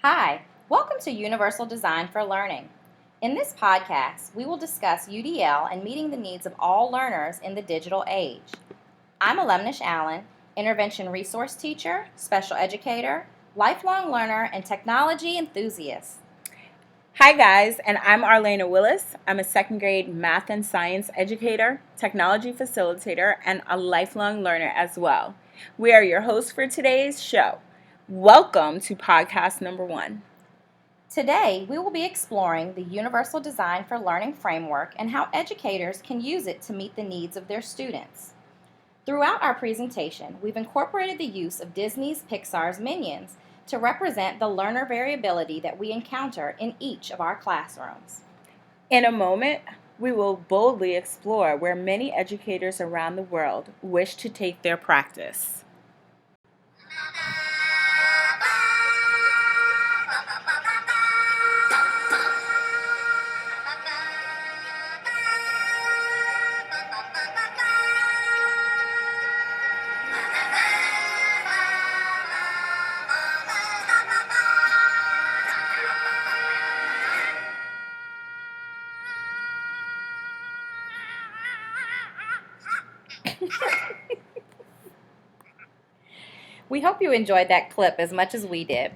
Hi, welcome to Universal Design for Learning. In this podcast, we will discuss UDL and meeting the needs of all learners in the digital age. I'm Alemnesh Allen, Intervention Resource Teacher, Special Educator, Lifelong Learner, and Technology Enthusiast. Hi guys, and I'm Arlayna Willis. I'm a second grade math and science educator, technology facilitator, and a lifelong learner as well. We are your hosts for today's show. Welcome to podcast number 1. Today, we will be exploring the Universal Design for Learning framework and how educators can use it to meet the needs of their students. Throughout our presentation, we've incorporated the use of Disney's Pixar's Minions to represent the learner variability that we encounter in each of our classrooms. In a moment, we will boldly explore where many educators around the world wish to take their practice. We hope you enjoyed that clip as much as we did.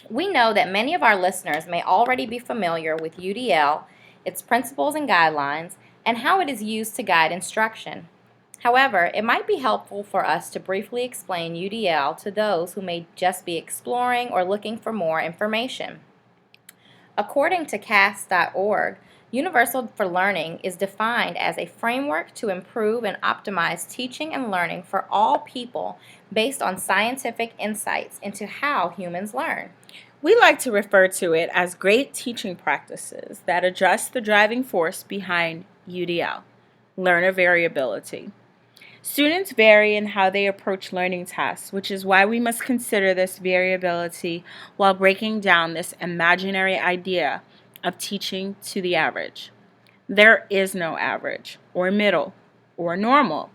We know that many of our listeners may already be familiar with UDL, its principles and guidelines, and how it is used to guide instruction. However, it might be helpful for us to briefly explain UDL to those who may just be exploring or looking for more information. According to CAST.org, Universal for Learning is defined as a framework to improve and optimize teaching and learning for all people based on scientific insights into how humans learn. We like to refer to it as great teaching practices that address the driving force behind UDL, learner variability. Students vary in how they approach learning tasks, which is why we must consider this variability while breaking down this imaginary idea of teaching to the average. There is no average, or middle, or normal.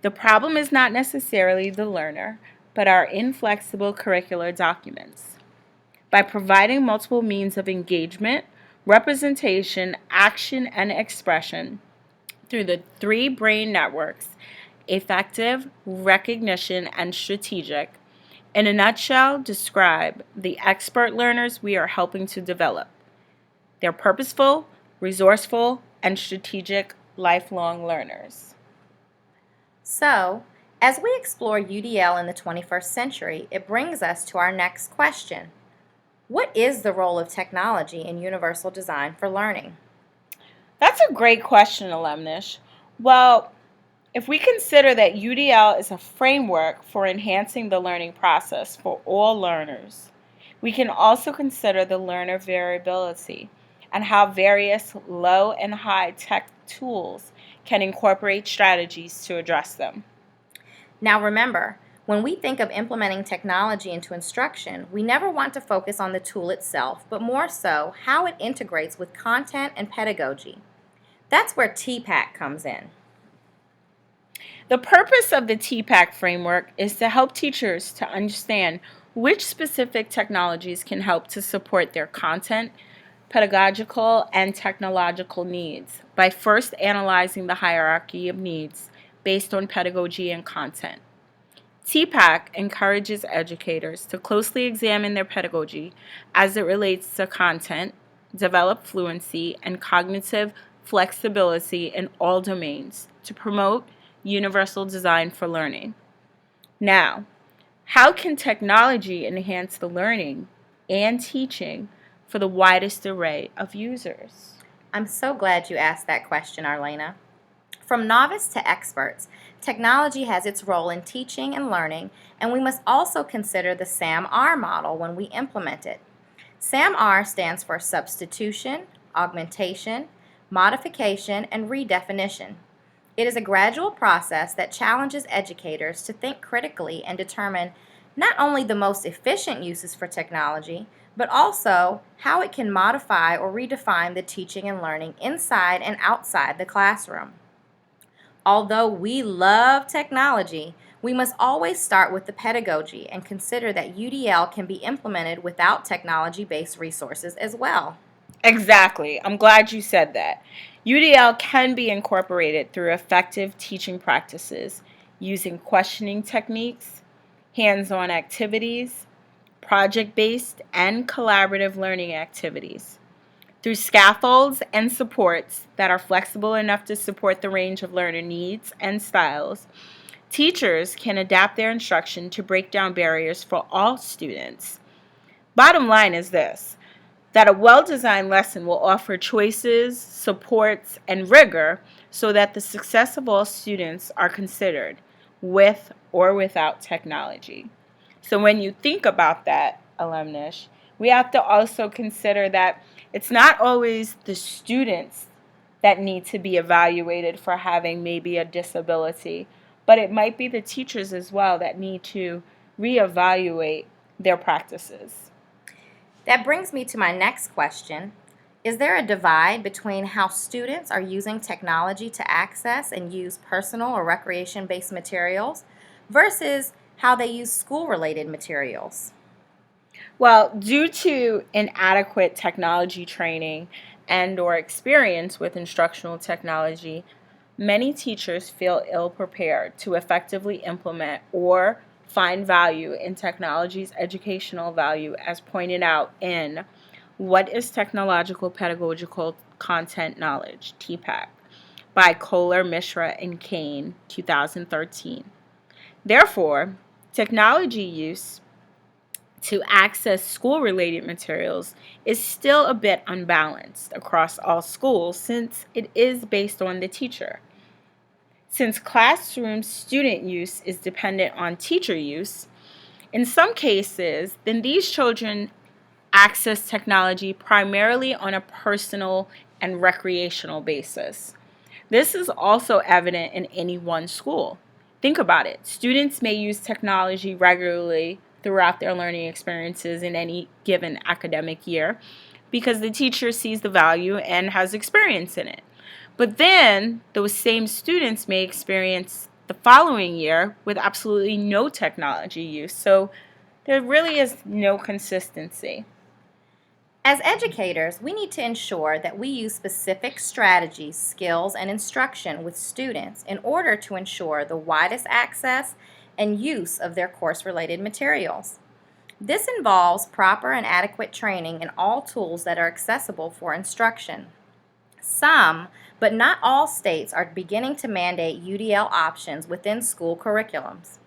The problem is not necessarily the learner, but our inflexible curricular documents. By providing multiple means of engagement, representation, action, and expression through the 3 brain networks, affective, recognition, and strategic, in a nutshell, describe the expert learners we are helping to develop. They're purposeful, resourceful, and strategic lifelong learners. So, as we explore UDL in the 21st century, it brings us to our next question. What is the role of technology in Universal Design for Learning? That's a great question, Alemnesh. Well, if we consider that UDL is a framework for enhancing the learning process for all learners, we can also consider the learner variability and how various low and high tech tools can incorporate strategies to address them. Now remember, when we think of implementing technology into instruction, we never want to focus on the tool itself, but more so how it integrates with content and pedagogy. That's where TPAC comes in. The purpose of the TPAC framework is to help teachers to understand which specific technologies can help to support their content, pedagogical, and technological needs by first analyzing the hierarchy of needs based on pedagogy and content. TPAC encourages educators to closely examine their pedagogy as it relates to content, develop fluency, and cognitive flexibility in all domains to promote universal design for learning. Now, how can technology enhance the learning and teaching for the widest array of users? I'm so glad you asked that question, Arlayna. From novice to experts, technology has its role in teaching and learning, and we must also consider the SAM-R model when we implement it. SAM-R stands for substitution, augmentation, modification, and redefinition. It is a gradual process that challenges educators to think critically and determine not only the most efficient uses for technology, but also how it can modify or redefine the teaching and learning inside and outside the classroom. Although we love technology, We must always start with the pedagogy and consider that UDL can be implemented without technology-based resources as well. Exactly. I'm glad you said that. UDL can be incorporated through effective teaching practices using questioning techniques, hands-on activities, project-based and collaborative learning activities. Through scaffolds and supports that are flexible enough to support the range of learner needs and styles, teachers can adapt their instruction to break down barriers for all students. Bottom line is this: that a well-designed lesson will offer choices, supports, and rigor so that the success of all students are considered, with or without technology. So when you think about that, Alemnesh, we have to also consider that it's not always the students that need to be evaluated for having maybe a disability, but it might be the teachers as well that need to reevaluate their practices. That brings me to my next question. Is there a divide between how students are using technology to access and use personal or recreation-based materials versus how they use school-related materials? Well, due to inadequate technology training and or experience with instructional technology, many teachers feel ill prepared to effectively implement or find value in technology's educational value, as pointed out in What is Technological Pedagogical Content Knowledge, TPAC, by Kohler, Mishra, and Kane, 2013. Therefore, technology use to access school-related materials is still a bit unbalanced across all schools since it is based on the teacher. Since classroom student use is dependent on teacher use, in some cases, then these children access technology primarily on a personal and recreational basis. This is also evident in any one school. Think about it. Students may use technology regularly throughout their learning experiences in any given academic year because the teacher sees the value and has experience in it. But then those same students may experience the following year with absolutely no technology use. So there really is no consistency. As educators, we need to ensure that we use specific strategies, skills, and instruction with students in order to ensure the widest access and use of their course-related materials. This involves proper and adequate training in all tools that are accessible for instruction. Some, but not all states are beginning to mandate UDL options within school curriculums.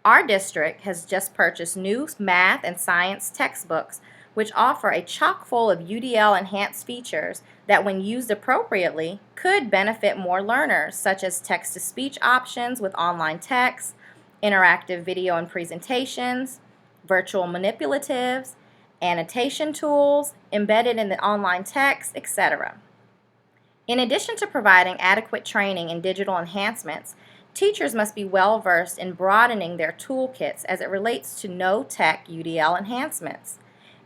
Our district has just purchased new math and science textbooks which offer a chock full of UDL enhanced features that when used appropriately could benefit more learners, such as text-to-speech options with online text, interactive video and presentations, virtual manipulatives, annotation tools, embedded in the online text, etc. In addition to providing adequate training in digital enhancements, teachers must be well versed in broadening their toolkits as it relates to no-tech UDL enhancements.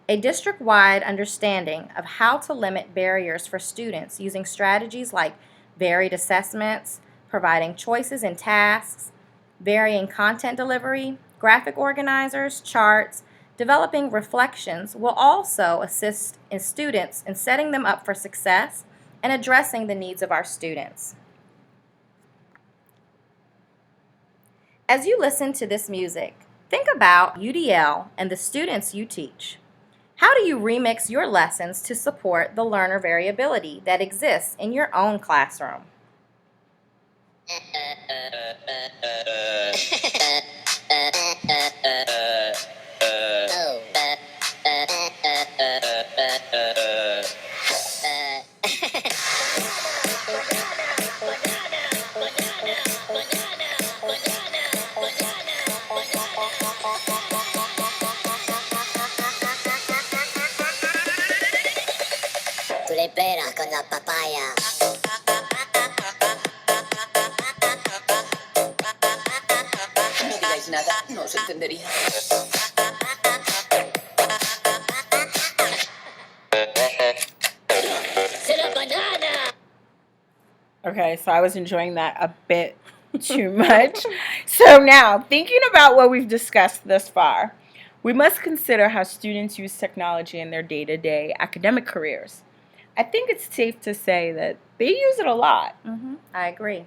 A district-wide understanding of how to limit barriers for students using strategies like varied assessments, providing choices in tasks, varying content delivery, graphic organizers, charts, developing reflections will also assist in students in setting them up for success and addressing the needs of our students. As you listen to this music, think about UDL and the students you teach. How do you remix your lessons to support the learner variability that exists in your own classroom? Tú le peras con la papaya. No digáis nada, no se entendería. ¡Será banana! Okay, so I was enjoying that a bit too much. So now, thinking about what we've discussed thus far, we must consider how students use technology in their day-to-day academic careers. I think it's safe to say that they use it a lot. I agree.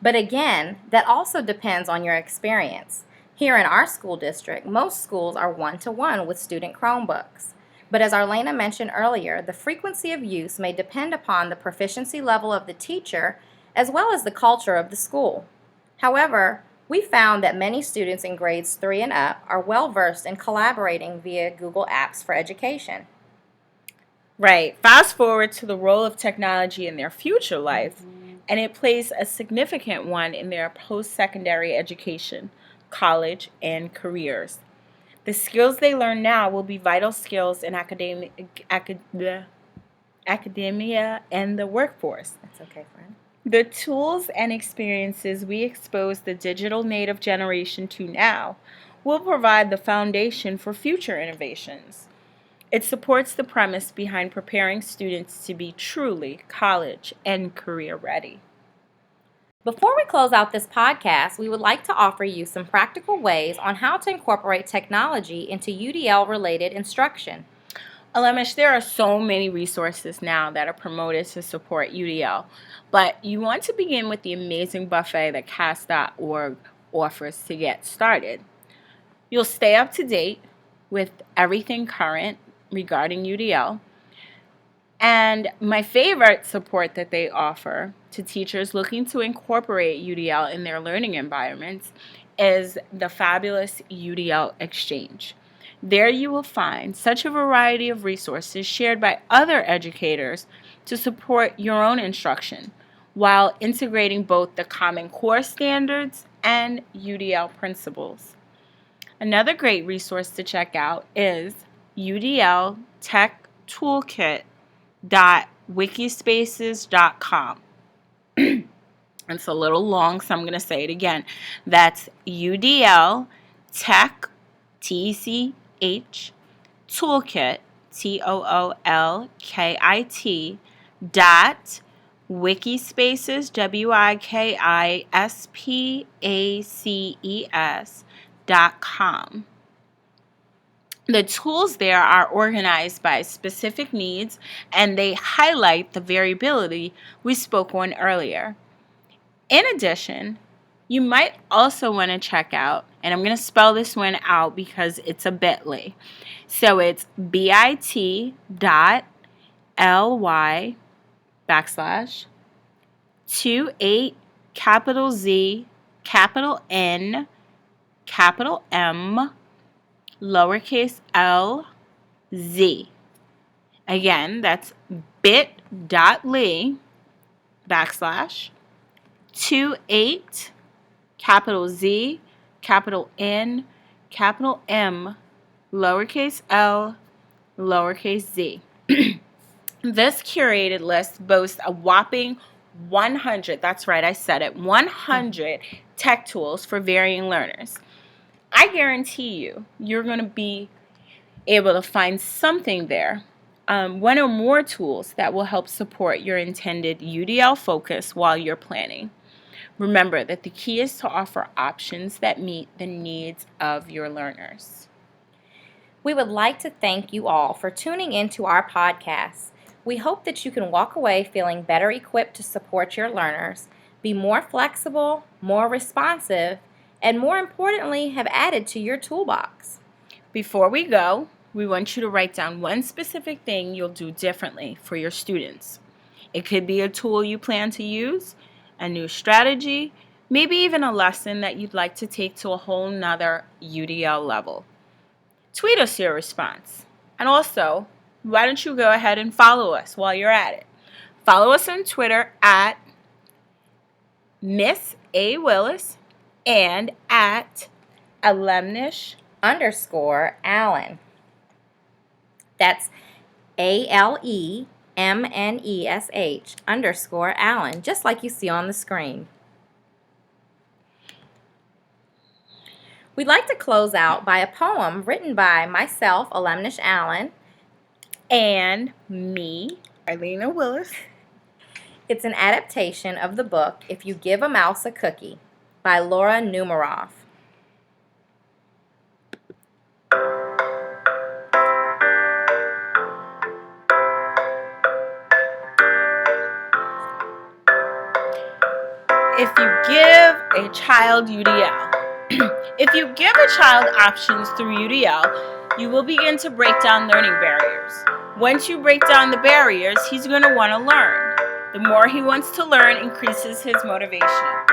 But again, that also depends on your experience. Here in our school district, most schools are one-to-one with student Chromebooks. But as Arlayna mentioned earlier, the frequency of use may depend upon the proficiency level of the teacher as well as the culture of the school. However, we found that many students in grades 3 and up are well versed in collaborating via Google Apps for Education. Right. Fast forward to the role of technology in their future life, and it plays a significant one in their post-secondary education, college, and careers. The skills they learn now will be vital skills in academia and the workforce. That's okay, friend. The tools and experiences we expose the digital native generation to now will provide the foundation for future innovations. It supports the premise behind preparing students to be truly college and career ready. Before we close out this podcast, we would like to offer you some practical ways on how to incorporate technology into UDL-related instruction. Alemnesh, there are so many resources now that are promoted to support UDL, but you want to begin with the amazing buffet that CAS.org offers to get started. You'll stay up to date with everything current regarding UDL. And my favorite support that they offer to teachers looking to incorporate UDL in their learning environments is the fabulous UDL Exchange. There you will find such a variety of resources shared by other educators to support your own instruction while integrating both the Common Core standards and UDL principles. Another great resource to check out is UDL Tech Toolkit.wikispaces.com. It's a little long, so I'm going to say it again. That's UDL Tech, T-E-C-H, Toolkit, Toolkit, dot Wikispaces, WIKISPACES.com. The tools there are organized by specific needs, and they highlight the variability we spoke on earlier. In addition, you might also want to check out, and I'm going to spell this one out because it's a bit.ly. So it's bit.ly/28 capital Z, capital N, capital M, lowercase l, z. Again, that's bit.ly/28 capital Z, capital N, capital M, lowercase l, lowercase z. This curated list boasts a whopping 100, that's right, I said it, 100 tech tools for varying learners. I guarantee you're going to be able to find something there, one or more tools that will help support your intended UDL focus while you're planning. Remember that the key is to offer options that meet the needs of your learners. We would like to thank you all for tuning into our podcast. We hope that you can walk away feeling better equipped to support your learners, be more flexible, more responsive, and more importantly, have added to your toolbox. Before we go, we want you to write down one specific thing you'll do differently for your students. It could be a tool you plan to use, a new strategy, maybe even a lesson that you'd like to take to a whole nother UDL level. Tweet us your response. And also, why don't you go ahead and follow us while you're at it? Follow us on Twitter at Miss A. Willis and at Alemnesh _Allen. That's ALEMNESH _Allen, just like you see on the screen. We'd like to close out by a poem written by myself, Alemnesh Allen, and me, Arlayna Willis. It's an adaptation of the book If You Give a Mouse a Cookie. by Laura Numeroff. If you give a child UDL, if you give a child options through UDL, you will begin to break down learning barriers. Once you break down the barriers, he's going to want to learn. The more he wants to learn increases his motivation.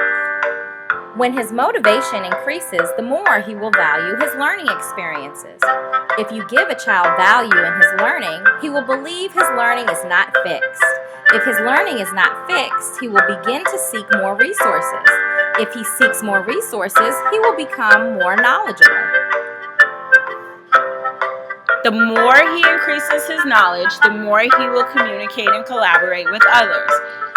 When his motivation increases, the more he will value his learning experiences. If you give a child value in his learning, he will believe his learning is not fixed. If his learning is not fixed, he will begin to seek more resources. If he seeks more resources, he will become more knowledgeable. The more he increases his knowledge, the more he will communicate and collaborate with others.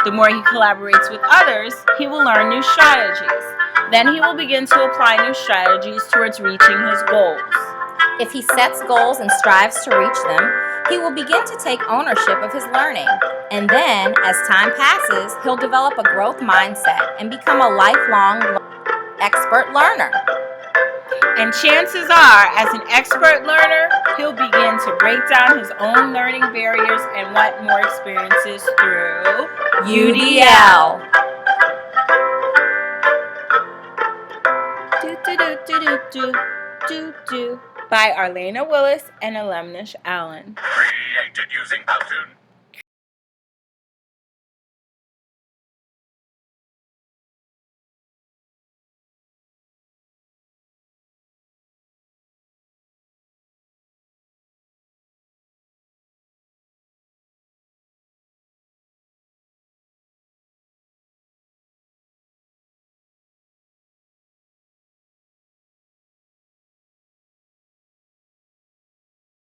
The more he collaborates with others, he will learn new strategies. Then he will begin to apply new strategies towards reaching his goals. If he sets goals and strives to reach them, he will begin to take ownership of his learning. And then, as time passes, he'll develop a growth mindset and become a lifelong expert learner. And chances are, as an expert learner, he'll begin to break down his own learning barriers and want more experiences through UDL. By Arlayna Willis and Alemnesh Allen. Created using Powtoon.